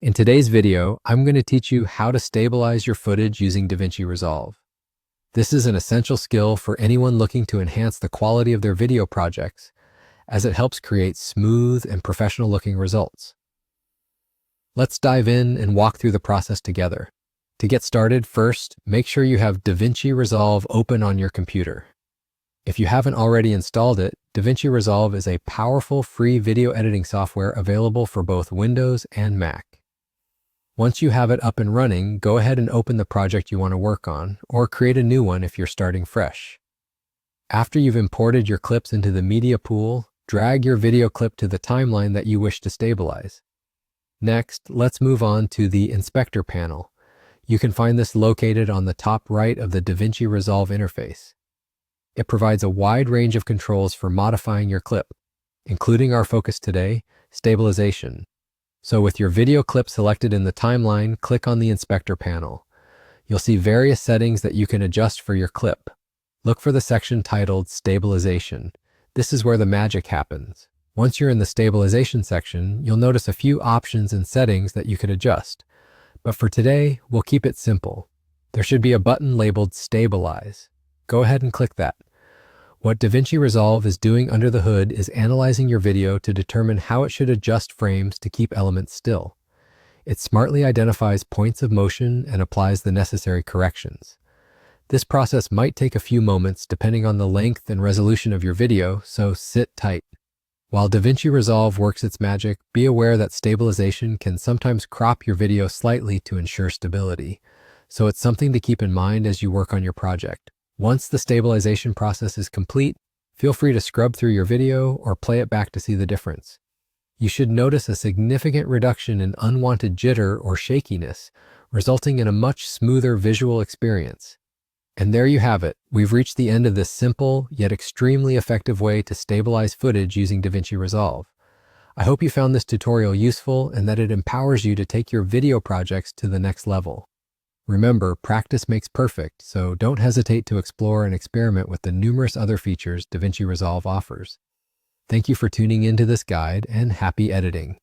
In today's video, I'm going to teach you how to stabilize your footage using DaVinci Resolve. This is an essential skill for anyone looking to enhance the quality of their video projects, as it helps create smooth and professional-looking results. Let's dive in and walk through the process together. To get started, first, make sure you have DaVinci Resolve open on your computer. If you haven't already installed it, DaVinci Resolve is a powerful free video editing software available for both Windows and Mac. Once you have it up and running, go ahead and open the project you want to work on, or create a new one if you're starting fresh. After you've imported your clips into the media pool, drag your video clip to the timeline that you wish to stabilize. Next, let's move on to the Inspector panel. You can find this located on the top right of the DaVinci Resolve interface. It provides a wide range of controls for modifying your clip, including our focus today, stabilization. So with your video clip selected in the timeline, click on the Inspector panel. You'll see various settings that you can adjust for your clip. Look for the section titled Stabilization. This is where the magic happens. Once you're in the Stabilization section, you'll notice a few options and settings that you could adjust. But for today, we'll keep it simple. There should be a button labeled Stabilize. Go ahead and click that. What DaVinci Resolve is doing under the hood is analyzing your video to determine how it should adjust frames to keep elements still. It smartly identifies points of motion and applies the necessary corrections. This process might take a few moments depending on the length and resolution of your video, so sit tight. While DaVinci Resolve works its magic, be aware that stabilization can sometimes crop your video slightly to ensure stability, so it's something to keep in mind as you work on your project. Once the stabilization process is complete, feel free to scrub through your video or play it back to see the difference. You should notice a significant reduction in unwanted jitter or shakiness, resulting in a much smoother visual experience. And there you have it. We've reached the end of this simple yet extremely effective way to stabilize footage using DaVinci Resolve. I hope you found this tutorial useful and that it empowers you to take your video projects to the next level. Remember, practice makes perfect, so don't hesitate to explore and experiment with the numerous other features DaVinci Resolve offers. Thank you for tuning into this guide, and happy editing.